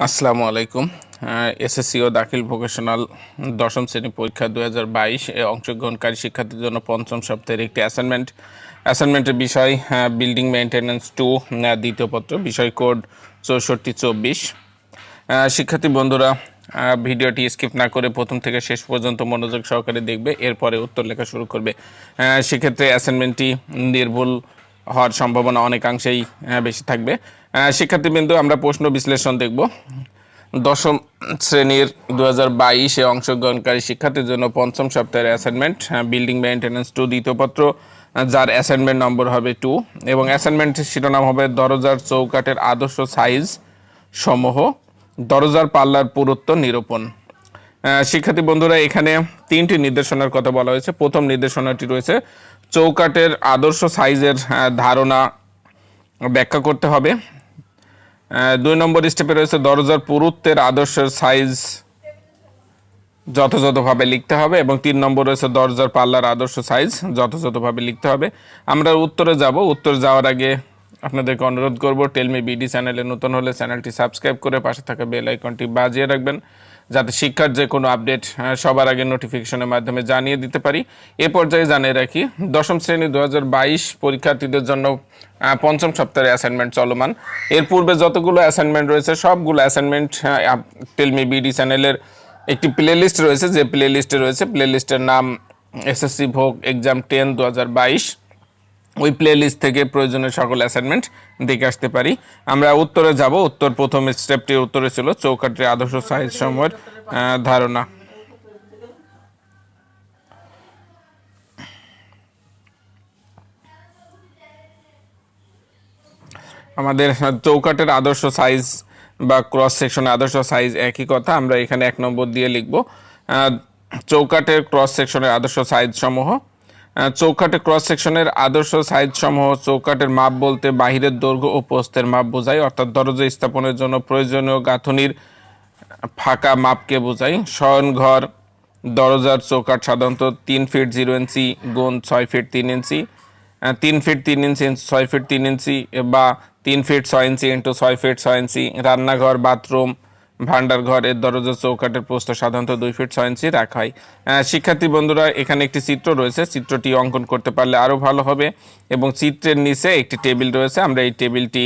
আসসালামু আলাইকুম। এসএসসি ও দাখিল ভোকেশনাল দশম শ্রেণী পরীক্ষা 2022 এ অংশগ্রহণকারী শিক্ষার্থীদের জন্য পঞ্চম সপ্তাহের একটি অ্যাসাইনমেন্টের বিষয় বিল্ডিং মেইনটেন্যান্স 2 দ্বিতীয় পত্র, বিষয় কোড 6424। শিক্ষার্থী বন্ধুরা ভিডিওটি স্কিপ না করে প্রথম থেকে শেষ পর্যন্ত মনোযোগ সহকারে দেখবে, এরপরে উত্তর লেখা শুরু করবে। সেক্ষেত্রে অ্যাসাইনমেন্টটি নির্ভুল হওয়ার সম্ভাবনা অনেকাংশেই বেশি থাকবে। শিক্ষার্থীবৃন্দ, আমরা প্রশ্ন বিশ্লেষণ দেখব। দশম শ্রেণীর 2022-এ অংশগ্রহণকারী শিক্ষার্থীর জন্য পঞ্চম সপ্তাহের অ্যাসাইনমেন্ট বিল্ডিং মেইনটেন্যান্স 2 দ্বিতীয় পত্র, যার অ্যাসাইনমেন্ট নম্বর হবে 2 এবং অ্যাসাইনমেন্টের শিরোনাম হবে দরজার চৌকাঠের আদর্শ সাইজ সমূহ, দরজার পাল্লার পুরুত্ব নিরূপণ। শিক্ষার্থী বন্ধুরা, এখানে তিনটি নির্দেশনার কথা বলা হয়েছে। প্রথম নির্দেশনাটি রয়েছে চৌকাঠের আদর্শ সাইজের ধারণা ব্যাখ্যা করতে হবে। 2 নম্বর স্টেপে রয়েছে দরজার পুরুত্বের আদর্শ সাইজ যথাযথভাবে লিখতে হবে এবং 3 নম্বর রয়েছে দরজার পাল্লার আদর্শ সাইজ যথাযথভাবে লিখতে হবে। আমরা উত্তরে যাব। উত্তর যাওয়ার আগে আপনাদেরকে অনুরোধ করব, টেলমি বিডি চ্যানেলে নতুন হলে চ্যানেলটি সাবস্ক্রাইব করে পাশে থাকা বেল আইকনটি বাজিয়ে রাখবেন, যাতে শিক্ষার যে কোনো আপডেট সবার আগে নোটিফিকেশনের মাধ্যমে জানিয়ে দিতে পারি। এ পর্যায়ে জানিয়ে রাখি, দশম শ্রেণী 2022 পরীক্ষার্থীদের জন্য পঞ্চম সপ্তাহের অ্যাসাইনমেন্ট চলমান। এর পূর্বে যতগুলো অ্যাসাইনমেন্ট রয়েছে সবগুলো অ্যাসাইনমেন্ট টেলমি বিডি চ্যানেলের একটি প্লে লিস্ট রয়েছে, যে প্লে লিস্টে রয়েছে, প্লে লিস্টের নাম এসএসসি ভোগ এক্সাম 10 2022। ওই প্লে লিস্ট থেকে প্রয়োজনীয় সকল অ্যাসাইনমেন্ট দেখে আসতে পারি। আমরা উত্তরে যাব। উত্তর প্রথম স্টেপটির উত্তরে ছিল চৌকাঠের আদর্শ সাইজ সমূহের ধারণা। আমাদের চৌকাঠের আদর্শ সাইজ বা ক্রস সেকশনের আদর্শ সাইজ একই কথা। আমরা এখানে 1 নম্বর দিয়ে লিখব চৌকাঠের ক্রস সেকশনের আদর্শ সাইজ সমূহ। চৌকাঠের ক্রস সেকশনের আদর্শ সাইজ সমূহ চৌকাঠের মাপ বলতে বাহিরের দৈর্ঘ্য ও প্রস্থের মাপ বোঝায়, অর্থাৎ দরজা স্থাপনের জন্য প্রয়োজনীয় গাঁথনির ফাঁকা মাপকে বোঝায়। শয়নঘর দরজার চৌকাঠ সাধারণত 3 ফিট 0 ইঞ্চি গুণ 6 ফিট 3 ইঞ্চি, 3 ফিট 3 ইঞ্চি 6 ফিট 3 ইঞ্চি বা 3 ফিট 6 ইঞ্চি ইন্টু 6 ফিট 6 ইঞ্চি। রান্নাঘর বাথরুম ভান্ডার ঘর এর দরজা চৌকাঠের প্রস্থ সাধারণত 2 ফিট 6 ইঞ্চি রাখা হয়। শিক্ষার্থী বন্ধুরা, এখানে একটি চিত্র রয়েছে, চিত্রটি অঙ্কন করতে পারলে আরও ভালো হবে এবং চিত্রের নিচে একটি টেবিল রয়েছে। আমরা এই টেবিলটি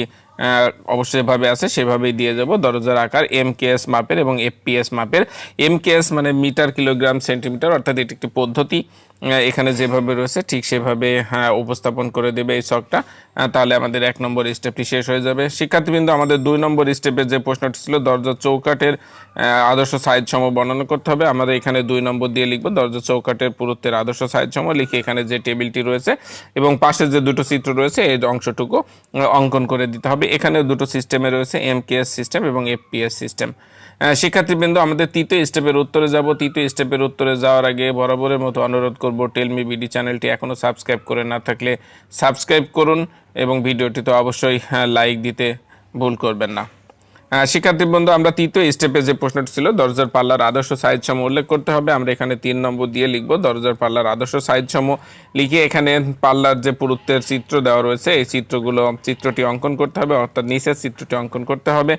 অবশ্যই যেভাবে আছে সেভাবেই দিয়ে যাব। দরজার আকার এমকেএস মাপের এবং এফপিএস মাপের। এমকেএস মানে মিটার কিলোগ্রাম সেন্টিমিটার, অর্থাৎ এটি একটি পদ্ধতি। এখানে যেভাবে রয়েছে ঠিক সেভাবে উপস্থাপন করে দেবে এই ছকটা, তাহলে আমাদের 1 নম্বর স্টেপটি শেষ হয়ে যাবে। শিক্ষার্থীবৃন্দ, আমাদের 2 নম্বর স্টেপে যে প্রশ্নটি ছিল দরজার চৌকাঠের আদর্শ সাইজ সমূহ বর্ণনা করতে হবে। আমরা এখানে 2 নম্বর দিয়ে লিখব দরজার চৌকাঠের পুরুত্বের আদর্শ সাইজ সমূহ, লিখে এখানে যে টেবিলটি রয়েছে এবং পাশে যে দুটো চিত্র রয়েছে এই অংশটুকু অঙ্কন করে দিতে হবে। এখানে দুটো সিস্টেমে রয়েছে, এমকেএস সিস্টেম এবং এফপিএস সিস্টেম। শিক্ষার্থীবৃন্দ, আমাদের তৃতীয় স্টেপের উত্তরে যাব। তৃতীয় স্টেপের উত্তরে যাওয়ার আগে বরাবরের মতো অনুরোধ করব, টেলমি বিডি চ্যানেলটি এখনও সাবস্ক্রাইব করে না থাকলে সাবস্ক্রাইব করুন এবং ভিডিওটি তো অবশ্যই লাইক দিতে ভুল করবেন না। শিক্ষার্থীবৃন্দ, আমরা তৃতীয় স্টেপে যে প্রশ্নটি ছিল দরজার পাল্লার আদর্শ সাইজ সমূহ উল্লেখ করতে হবে। আমরা এখানে 3 নম্বর দিয়ে লিখব দরজার পাল্লার আদর্শ সাইজ সমূহ, লিখে এখানে পাল্লার যে পুরুত্বের চিত্র দেওয়া রয়েছে এই চিত্রটি অঙ্কন করতে হবে, অর্থাৎ নিচের চিত্রটি অঙ্কন করতে হবে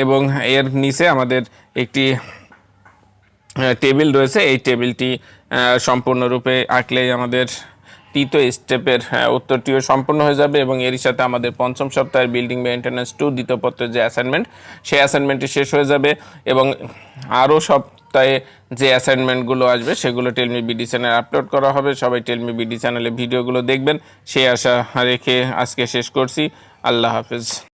এবং এর নিচে আমাদের একটি টেবিল রয়েছে। এই টেবিলটি সম্পূর্ণরূপে আঁকলেই আমাদের তৃতীয় স্টেপের উত্তরটিও সম্পূর্ণ হয়ে যাবে এবং এরই সাথে আমাদের পঞ্চম সপ্তাহের বিল্ডিং মেইনটেন্যান্স 2 দ্বিতীয় পত্রের যে অ্যাসাইনমেন্ট সেই অ্যাসাইনমেন্টটি শেষ হয়ে যাবে এবং আরও সপ্তাহে যে অ্যাসাইনমেন্টগুলো আসবে সেগুলো টেলমি বিডি চ্যানেলে আপলোড করা হবে। সবাই টেলমি বিডি চ্যানেলে ভিডিওগুলো দেখবেন সেই আশা রেখে আজকে শেষ করছি। আল্লাহ হাফেজ।